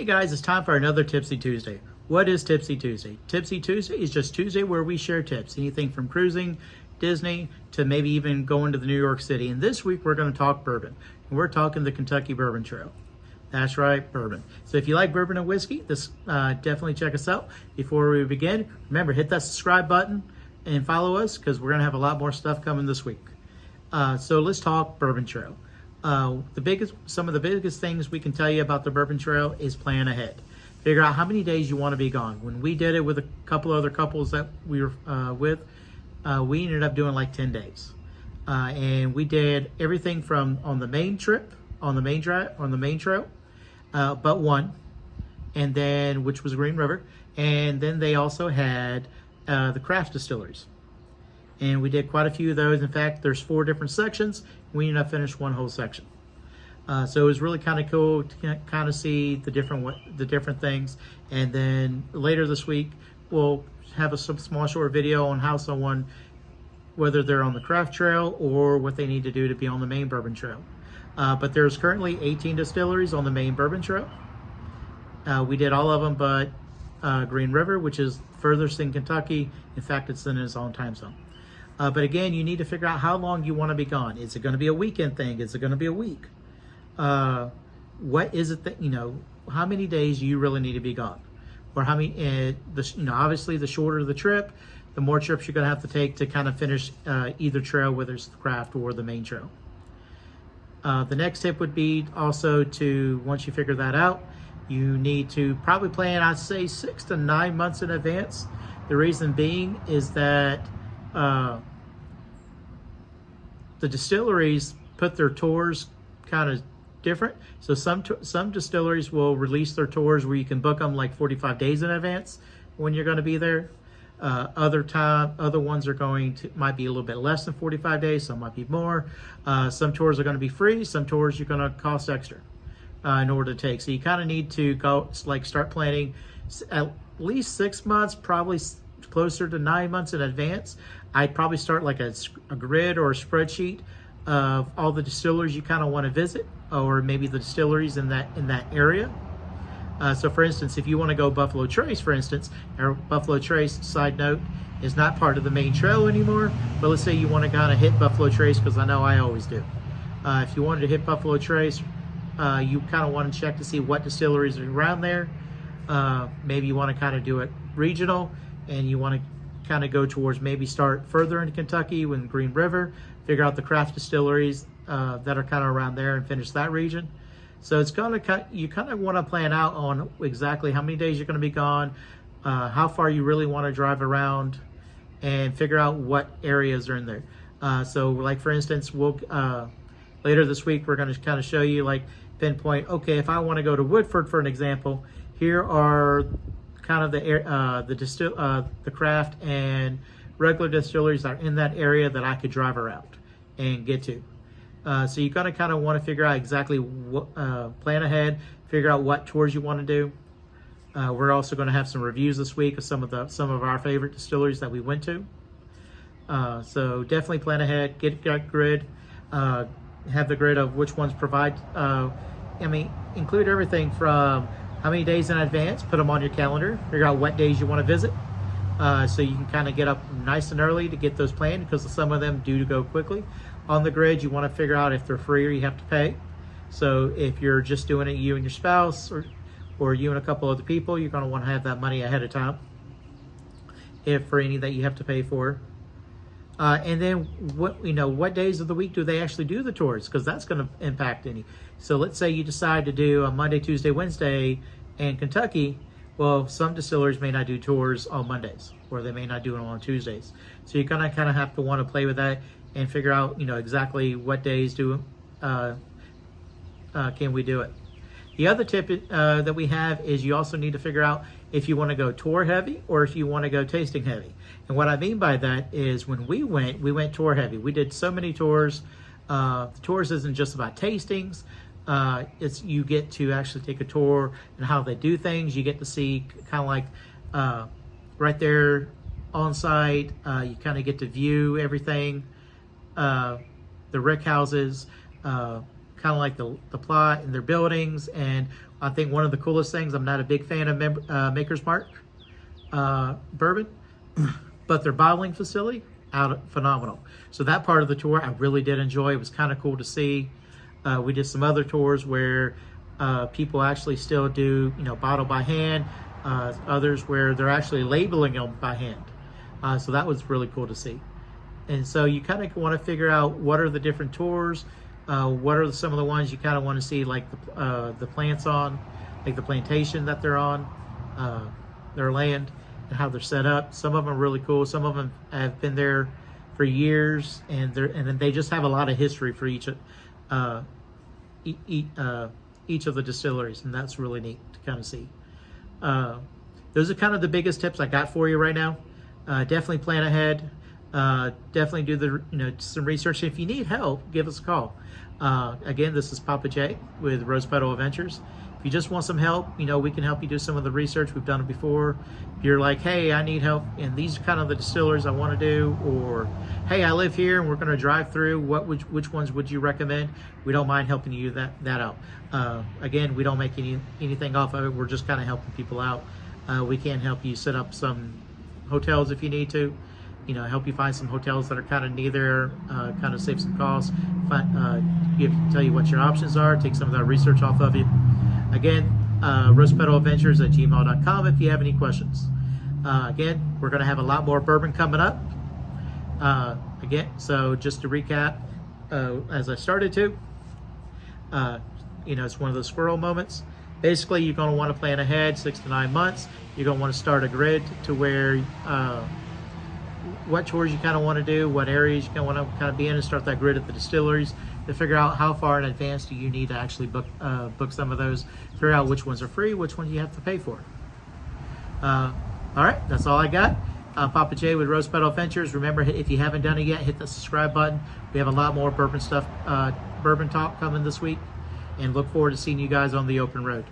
guys, it's time for another Tipsy Tuesday. What is Tipsy Tuesday? Tipsy Tuesday is just Tuesday where we share tips. Anything from cruising, Disney, to maybe even going to the New York City. And this week we're going to talk bourbon. And we're talking the Kentucky Bourbon Trail. That's right, bourbon. So if you like bourbon and whiskey, definitely check us out. Before we begin, remember, hit that subscribe button and follow us because we're going to have a lot more stuff coming this week. So let's talk Bourbon Trail. Some of the biggest things we can tell you about the Bourbon Trail is plan ahead. Figure out how many days you want to be gone. When we did it with a couple other couples that we were with, we ended up doing like 10 days. And we did everything from on the main trip, on the main trail, but one, and then which was Green River. And then they also had the craft distilleries. And we did quite a few of those. In fact, there's 4 different sections. We ended up finishing one whole section. So it was really kind of cool to kind of see the different things. And then later this week, we'll have a small short video on how someone, whether they're on the craft trail or what they need to do to be on the main bourbon trail. But there's currently 18 distilleries on the main bourbon trail. We did all of them but Green River, which is furthest in Kentucky. In fact, it's in its own time zone. But again, you need to figure out how long you want to be gone. Is it going to be a weekend thing? Is it going to be a week? What is it that, how many days you really need to be gone? Or how many, obviously the shorter the trip, the more trips you're going to have to take to kind of finish either trail, whether it's the craft or the main trail. The next tip would be also to, once you figure that out, you need to probably plan, I'd say 6 to 9 months in advance. The reason being is that the distilleries put their tours kind of different. So some distilleries will release their tours where you can book them like 45 days in advance when you're going to be there. Other ones might be a little bit less than 45 days. Some might be more. Some tours are going to be free. Some tours you're going to cost extra in order to take. So you kind of need to start planning at least 6 months, probably closer to 9 months in advance. I'd probably start like a grid or a spreadsheet of all the distilleries you kind of want to visit, or maybe the distilleries in that area. So for instance, if you want to go Buffalo Trace, for instance, or Buffalo Trace, side note, is not part of the main trail anymore, but let's say you want to kind of hit Buffalo Trace, because I know I always do. If you wanted to hit Buffalo Trace, you kind of want to check to see what distilleries are around there. Maybe you want to kind of do it regional, and you want to kind of go towards maybe start further into Kentucky with Green River, figure out the craft distilleries that are kind of around there and finish that region. So it's going to you kind of want to plan out on exactly how many days you're going to be gone, how far you really want to drive around, and figure out what areas are in there. So like for instance, we'll later this week we're going to kind of show you, like, pinpoint, okay, if I want to go to Woodford for an example, here are kind of the craft and regular distilleries that are in that area that I could drive around and get to. So you're going to kind of want to figure out exactly what, plan ahead, figure out what tours you want to do. We're also going to have some reviews this week of some of our favorite distilleries that we went to. So definitely plan ahead, get a grid, have the grid of which ones provide. Include everything from how many days in advance, put them on your calendar, figure out what days you want to visit. So you can kind of get up nice and early to get those planned, because some of them do go quickly. On the grid, you want to figure out if they're free or you have to pay. So if you're just doing it, you and your spouse, or you and a couple other people, you're going to want to have that money ahead of time, if for any that you have to pay for. And then what days of the week do they actually do the tours? Because that's going to impact any. So let's say you decide to do a Monday, Tuesday, Wednesday in Kentucky. Well, some distilleries may not do tours on Mondays, or they may not do it on Tuesdays. So you're going to kind of have to want to play with that and figure out, exactly what days can we do it. The other tip that we have is you also need to figure out if you want to go tour heavy or if you want to go tasting heavy. And what I mean by that is when we went tour heavy. We did so many tours. The tours isn't just about tastings. It's you get to actually take a tour and how they do things. You get to see kind of like right there on site. You kind of get to view everything, the rick houses, kind of like the plot and their buildings. And I think one of the coolest things, I'm not a big fan of Maker's Mark bourbon, but their bottling facility, phenomenal. So that part of the tour I really did enjoy. It was kind of cool to see. We did some other tours where people actually still do, bottle by hand. Others where they're actually labeling them by hand. So that was really cool to see. And so you kind of want to figure out what are the different tours, what are some of the ones you kind of want to see, like the plants on, like the plantation that they're on, their land, and how they're set up. Some of them are really cool. Some of them have been there for years, and then they just have a lot of history for each of the distilleries, and that's really neat to kind of see. Those are kind of the biggest tips I got for you right now. Definitely plan ahead. Definitely do some research. If you need help, give us a call. Again, this is Papa J with Rose Petal Adventures. If you just want some help, we can help you do some of the research. We've done it before. If you're like, hey, I need help, and these are kind of the distillers I want to do, or hey, I live here and we're going to drive through. Which ones would you recommend? We don't mind helping you that out. Again, we don't make anything off of it. We're just kind of helping people out. We can help you set up some hotels if you need to. Help you find some hotels that are kind of near there, kind of save some costs, tell you what your options are, take some of that research off of you. Again, rosepetaladventures@gmail.com if you have any questions. Again, we're going to have a lot more bourbon coming up. Again, so just to recap, as I started to, it's one of those squirrel moments. Basically, you're going to want to plan ahead 6 to 9 months. You're going to want to start a grid to where what tours you kind of want to do, what areas you want to kind of be in, and start that grid at the distilleries to figure out how far in advance do you need to actually book some of those, figure out which ones are free, which ones you have to pay for. All right, that's all I got. Papa J with Rose Petal Adventures. Remember, if you haven't done it yet, hit the subscribe button. We have a lot more bourbon stuff, bourbon talk coming this week, and look forward to seeing you guys on the open road.